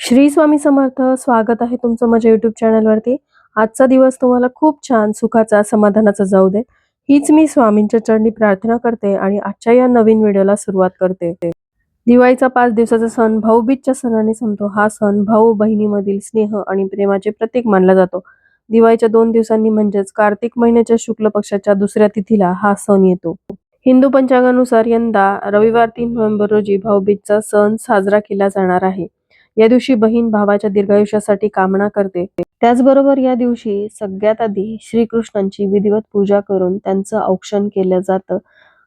श्री स्वामी समर्थ. स्वागत आहे तुमचं माझ्या युट्यूब चॅनलवरती. आजचा दिवस तुम्हाला खूप छान सुखाचा समाधानाचा जाऊ दे, हीच मी स्वामींच्या चरणी प्रार्थना करते आणि आजच्या या नवीन व्हिडिओला सुरुवात करते. दिवाळीचा 5 दिवसाचा सण भाऊबीजच्या सणाने संपतो. हा सण भाऊ बहिणीमधील स्नेह आणि प्रेमाचे प्रतीक मानला जातो. दिवाळीच्या 2 दिवसांनी म्हणजेच कार्तिक महिन्याच्या शुक्ल पक्षाच्या दुसऱ्या तिथीला हा सण येतो. हिंदू पंचांगानुसार यंदा रविवार 3 नोव्हेंबर रोजी भाऊबीजचा सण साजरा केला जाणार आहे. या दिवशी बहीण भावाच्या दीर्घायुष्यासाठी कामना करते. त्याचबरोबर या दिवशी सगळ्यात आधी श्रीकृष्णांची विधिवत पूजा करून त्यांचं औक्षण केलं जातं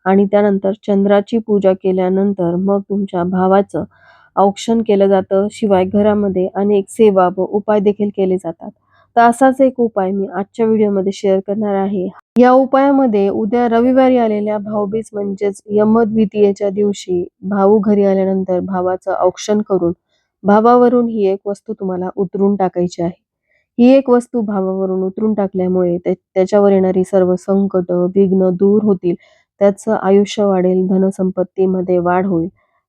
आणि त्यानंतर चंद्राची पूजा केल्यानंतर मग तुमच्या भावाचं औक्षण केलं जातं. शिवाय घरामध्ये अनेक सेवा व उपाय देखील केले जातात. तर असाच एक उपाय मी आजच्या व्हिडिओमध्ये शेअर करणार आहे. या उपायामध्ये उद्या रविवारी आलेल्या भाऊबीज म्हणजेच यमद्वितीयेच्या दिवशी भाऊ घरी आल्यानंतर भावाचं औक्षण करून भावावरून ही एक वस्तू तुम्हाला उतरून टाकायची आहे. ही एक वस्तू भावावरून उतरून टाकल्यामुळे त्याच्यावर येणारी सर्व संकट, विघ्न दूर होतील. त्याचं आयुष्य वाढेल, धनसंपत्तीमध्ये वाढ होईल.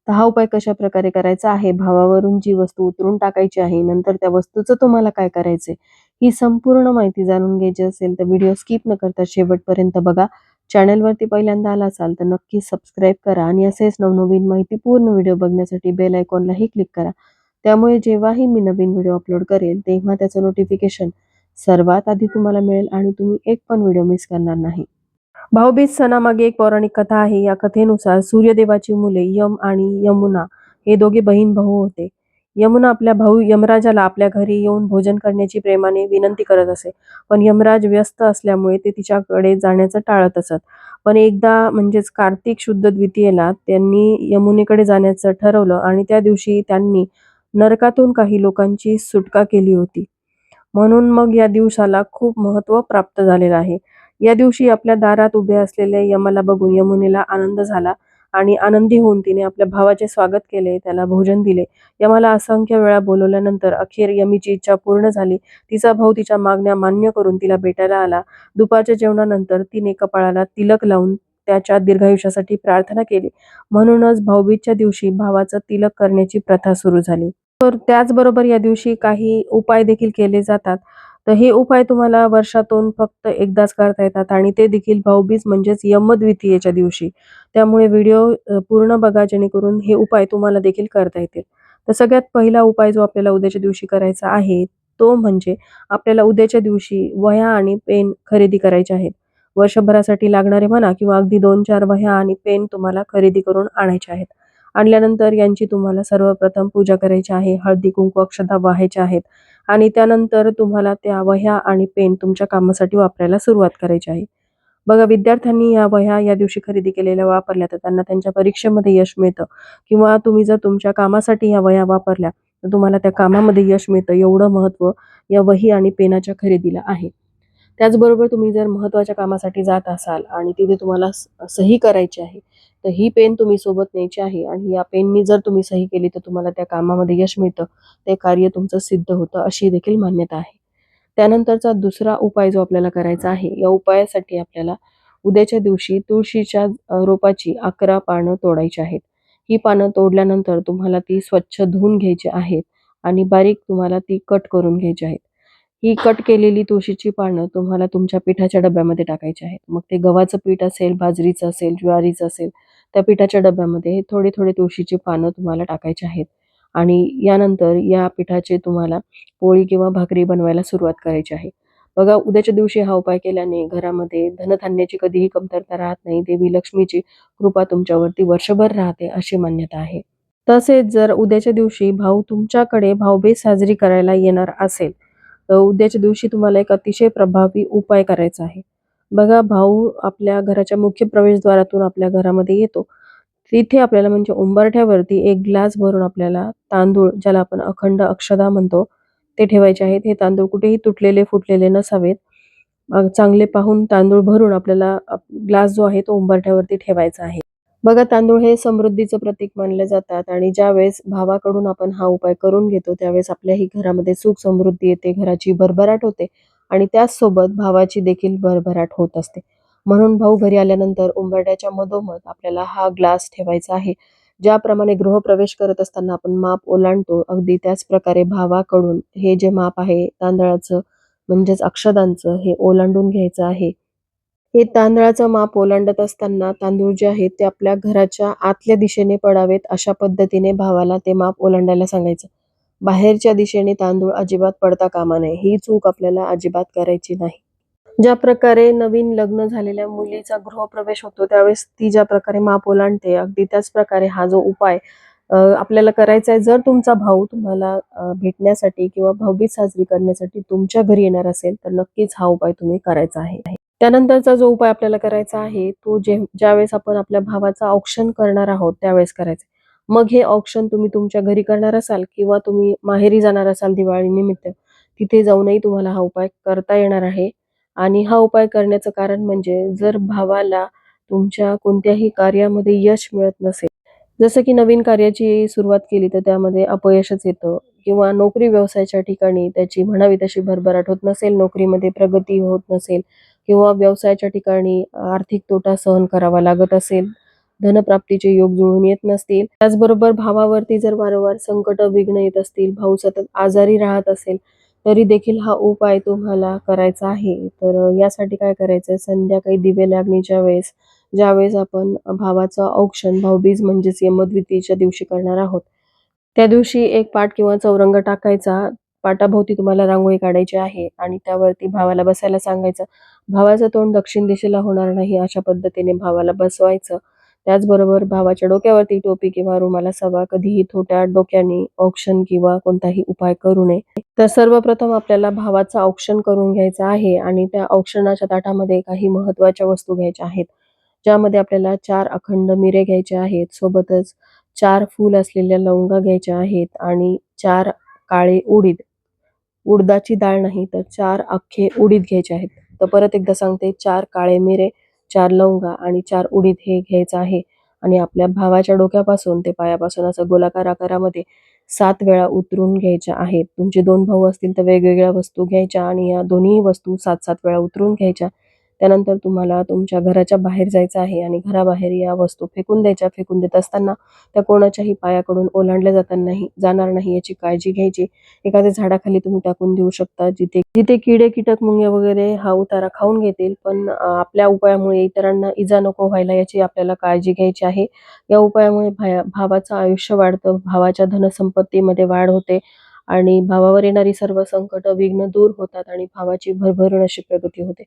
तर हा उपाय कशा प्रकारे करायचा आहे, भावावरून जी वस्तू उतरून टाकायची आहे, नंतर त्या वस्तूचं तुम्हाला काय करायचंय, ही संपूर्ण माहिती जाणून घ्यायची असेल तर व्हिडिओ स्किप न करता शेवटपर्यंत बघा. चॅनलवरती पहिल्यांदा आला असाल तर नक्की सबस्क्राईब करा आणि असेच नवनवीन माहितीपूर्ण व्हिडिओ बघण्यासाठी बेल आयकॉनलाही क्लिक करा. त्यामुळे जेव्हाही मी नवीन व्हिडिओ अपलोड करेल तेव्हा त्याचं नोटिफिकेशन सर्वात आधी तुम्हाला मिळेल आणि तुम्ही एक पण व्हिडिओ मिस करणार नाही. भाऊबीज सणामागे एक पौराणिक कथा आहे. या कथेनुसार सूर्यदेवाची मुले यम आणि यमुना हे दोघे बहीण भाऊ होते. यमुना आपल्या भाऊ यमराजाला आपल्या घरी येऊन भोजन करण्याची प्रेमाने विनंती करत असे, पण यमराज व्यस्त असल्यामुळे ते तिच्याकडे जाण्याचं टाळत असत. पण एकदा म्हणजेच कार्तिक शुद्ध द्वितीयेला त्यांनी यमुनेकडे जाण्याचं ठरवलं आणि त्या दिवशी त्यांनी नरकातून काही लोकांची सुटका केली होती. म्हणून मग या दिवसाला खूप महत्त्व प्राप्त झालेलं आहे. या दिवशी आपल्या दारात उभे असलेल्या यमाला बघून यमुनेला आनंद झाला आणि आनंदी होऊन तिने आपल्या भावाचे स्वागत केले, त्याला भोजन दिले. यमाला असंख्य वेळा बोलवल्यानंतर अखेर यमीची इच्छा पूर्ण झाली. तिचा भाऊ तिच्या मागण्या मान्य करून तिला भेटायला आला. दुपारच्या जेवणानंतर तिने कपाळाला तिलक लावून त्याच्या दीर्घायुष्यासाठी प्रार्थना केली. म्हणूनच भाऊबीजच्या दिवशी भावाचं तिलक करण्याची प्रथा सुरू झाली. तर त्याचबरोबर या दिवशी काही उपाय देखील केले जातात. तर हे उपाय तुम्हाला वर्षातून फक्त एकदाच करता येतात आणि ते देखील भाऊबीज म्हणजेच यमद्वितीयेच्या दिवशी. त्यामुळे व्हिडिओ पूर्ण बघा जेणेकरून हे उपाय तुम्हाला देखील करता येतील. तर सगळ्यात पहिला उपाय जो आपल्याला उद्याच्या दिवशी करायचा आहे तो म्हणजे आपल्याला उद्याच्या दिवशी वह्या आणि पेन खरेदी करायचे आहेत. वर्षभरासाठी लागणारे म्हणा किंवा अगदी 2-4 वह्या आणि पेन तुम्हाला खरेदी करून आणायचे आहेत. आणल्यानंतर यांची तुम्हाला सर्वप्रथम पूजा करायची आहे. हळदी कुंकू अक्षता वाहायच्या आहेत आणि त्यानंतर तुम्हाला त्या वह्या आणि पेन तुमच्या कामासाठी वापरायला सुरुवात करायची आहे. बघा, विद्यार्थ्यांनी या वह्या या दिवशी खरेदी केलेल्या वापरल्या तर त्यांना त्यांच्या परीक्षेमध्ये यश मिळतं किंवा तुम्ही जर तुमच्या कामासाठी या वह्या वापरल्या तर तुम्हाला त्या कामामध्ये यश मिळतं. एवढं महत्त्व या वही आणि पेनाच्या खरेदीला आहे. त्याचबरोबर तुम्ही जर महत्त्वाच्या कामासाठी जात असाल आणि तिथे तुम्हाला सही करायची आहे, तर ही पेन तुम्ही सोबत न्यायची आहे आणि या पेननी जर तुम्ही सही केली तर तुम्हाला त्या कामामध्ये यश मिळतं, ते कार्य तुमचं सिद्ध होतं, अशी देखील मान्यता आहे. त्यानंतरचा दुसरा उपाय जो आपल्याला करायचा आहे, या उपायासाठी आपल्याला उद्याच्या दिवशी तुळशीच्या रोपाची 11 पानं तोडायची आहेत. ही पानं तोडल्यानंतर तुम्हाला ती स्वच्छ धुवून घ्यायची आहेत आणि बारीक तुम्हाला ती कट करून घ्यायची आहेत. ही कट केलेली तुळशीची पानं तुम्हाला तुमच्या पिठाच्या डब्यामध्ये टाकायची आहेत. मग ते गव्हाचं पीठ असेल, बाजरीचं असेल, ज्वारीचं असेल, त्या पिठाच्या डब्यामध्ये थोडे थोडे तुळशीची पानं तुम्हाला टाकायची आहेत आणि यानंतर या पिठाचे तुम्हाला पोळी किंवा भाकरी बनवायला सुरुवात करायची आहे. बघा, उद्याच्या दिवशी हा उपाय केल्याने घरामध्ये धनधान्याची कधीही कमतरता राहत नाही. देवी लक्ष्मीची कृपा तुमच्यावरती वर्षभर राहते, अशी मान्यता आहे. तसेच जर उद्याच्या दिवशी भाऊ तुमच्याकडे भाऊबीज साजरी करायला येणार असेल तर उद्याच्या दिवशी तुम्हाला एक अतिशय प्रभावी उपाय करायचा आहे. बघा, भाऊ आपल्या घराच्या मुख्य प्रवेशद्वारातून आपल्या घरामध्ये येतो. तिथे आपल्याला म्हणजे उंबरठ्यावरती एक ग्लास भरून आपल्याला तांदूळ, ज्याला आपण अखंड अक्षदा म्हणतो, ते ठेवायचे आहेत. हे तांदूळ कुठेही तुटलेले फुटलेले नसावेत. चांगले पाहून तांदूळ भरून आपल्याला ग्लास जो आहे तो उंबरठ्यावरती ठेवायचा आहे. बघा, तांदूळ हे समृद्धीचं प्रतीक मानले जातात आणि ज्यावेळेस भावाकडून आपण हा उपाय करून घेतो त्यावेळेस आपल्याही घरामध्ये सुख समृद्धी येते, घराची भरभराट होते आणि त्याचसोबत भावाची देखील भरभराट होत असते. म्हणून भाऊ घरी आल्यानंतर उंबरठ्याच्या मधोमध आपल्याला हा ग्लास ठेवायचा आहे. ज्याप्रमाणे गृहप्रवेश करत असताना आपण माप ओलांडतो, अगदी त्याच प्रकारे भावाकडून हे जे माप आहे तांदळाचं म्हणजेच अक्षदांचं हे ओलांडून घ्यायचं आहे. हे तांदळाचं माप ओलांडत असताना तांदूळ जे आहेत ते आपल्या घराच्या आतल्या दिशेने पडावेत अशा पद्धतीने भावाला ते माप ओलांडायला सांगायचं. बाहेरच्या दिशेने तांदूळ अजिबात पडता कामा नये. ही चूक आपल्याला अजिबात करायची नाही. ज्या प्रकारे नवीन लग्न झालेल्या मुलीचा गृहप्रवेश होतो त्यावेळेस ती ज्या प्रकारे माप ओलांडते अगदी त्याच प्रकारे हा जो उपाय आपल्याला करायचा आहे. जर तुमचा भाऊ तुम्हाला भेटण्यासाठी किंवा भाऊबीज साजरी करण्यासाठी तुमच्या घरी येणार असेल तर नक्कीच हा उपाय तुम्ही करायचा आहे. त्यानंतरचा जो उपाय आपल्याला करायचा आहे तो ज्यावेळेस आपण आपल्या भावाचं औक्षण करणार आहोत त्यावेळेस करायचं. मग हे औक्षण तुम्ही तुमच्या घरी करणार असाल किंवा तुम्ही माहेरी जाणार असाल दिवाळीनिमित्त, तिथे जाऊनही तुम्हाला हा उपाय करता येणार आहे. आणि हा उपाय करण्याचं कारण म्हणजे जर भावाला तुमच्या कोणत्याही कार्यामध्ये यश मिळत नसेल, जसं की नवीन कार्याची सुरुवात केली तर त्यामध्ये अपयशच येतं किंवा नोकरी व्यवसायाच्या ठिकाणी त्याची म्हणावी तशी भरभराट होत नसेल, नोकरीमध्ये प्रगती होत नसेल किंवा व्यवसायाच्या ठिकाणी आर्थिक तोटा सहन करावा लागत असेल, धनप्राप्तीचे योग जुळून येत नसतील, त्याचबरोबर भावावरती जर वारंवार संकट विघ्न येत असतील, भाऊ सतत आजारी राहत असेल, तरी देखील हा उपाय तुम्हाला करायचा आहे. तर यासाठी काय करायचं आहे, संध्याकाळी दिवे लागणीच्या वेळेस ज्यावेळेस आपण भावाचं औक्षण भाऊबीज म्हणजेच यमद्वितीयेच्या दिवशी करणार आहोत, त्या दिवशी एक पाट किंवा चौरंग टाकायचा. पाटाभोवती तुम्हाला रांगोळी काढायची आहे आणि त्यावरती भावाला बसायला सांगायचं. भावाचं तोंड दक्षिण दिशेला होणार नाही अशा पद्धतीने भावाला बसवायचं. त्याचबरोबर भावाच्या डोक्यावरती टोपी किंवा रुमाल असावा. कधीही छोट्या डोक्याने औक्षण किंवा कोणताही उपाय करू नये. तर सर्वप्रथम आपल्याला भावाचं औक्षण करून घ्यायचं आहे आणि त्या औक्षणाच्या ताटामध्ये काही महत्त्वाच्या वस्तू घ्यायच्या आहेत. ज्यामध्ये आपल्याला 4 अखंड मिरे घ्यायचे आहेत. सोबतच 4 फूल असलेल्या लवंगा घ्यायच्या आहेत आणि 4 काळे उडीद, उडदाची डाळ नाही तर 4 अख्खे उडीद घ्यायचे आहेत. तर परत एकदा सांगते, 4 काळे मिरे, 4 लवंगा आणि 4 उडीद हे घ्यायचं आहे आणि आपल्या भावाच्या डोक्यापासून ते पायापासून असं गोलाकार आकारामध्ये 7 वेळा उतरून घ्यायच्या आहेत. तुमचे 2 भाऊ असतील तर वेगवेगळ्या वस्तू घ्यायच्या आणि या दोन्ही वस्तू 7-7 वेळा उतरून घ्यायच्या. त्यानंतर तुम्हाला तुमच्या घराच्या बाहेर जायचं आहे आणि घराबाहेर या वस्तू फेकून द्यायच्या. फेकून देत असताना त्या कोणाच्याही पायाकडून ओलांडल्या जाणार नाही याची काळजी घ्यायची. एखाद्या झाडाखाली तुम्ही टाकून देऊ शकता, जिथे जिथे किडे, कीटक, मुंग्या वगैरे हा उतारा खाऊन घेतील. पण आपल्या उपायामुळे इतरांना इजा नको व्हायला याची आपल्याला काळजी घ्यायची आहे. या उपायामुळे भावाचं आयुष्य वाढतं, भावाच्या धनसंपत्तीमध्ये वाढ होते आणि भावावर येणारी सर्व संकट, विघ्न दूर होतात आणि भावाची भरभरून अशी प्रगती होते.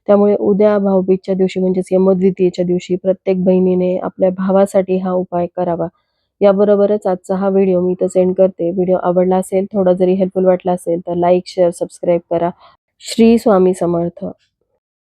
त्यामुळे उद्या भाऊबीजच्या दिवशी म्हणजेच यमद्वितीयेच्या दिवशी प्रत्येक बहिणीने आपल्या भावासाठी हा उपाय करावा. याबरोबरच आजचा हा व्हिडिओ मी इथं सेंड करते. व्हिडिओ आवडला असेल, थोडा जरी हेल्पफुल वाटला असेल तर लाईक, शेअर, सबस्क्राईब करा. श्री स्वामी समर्थ.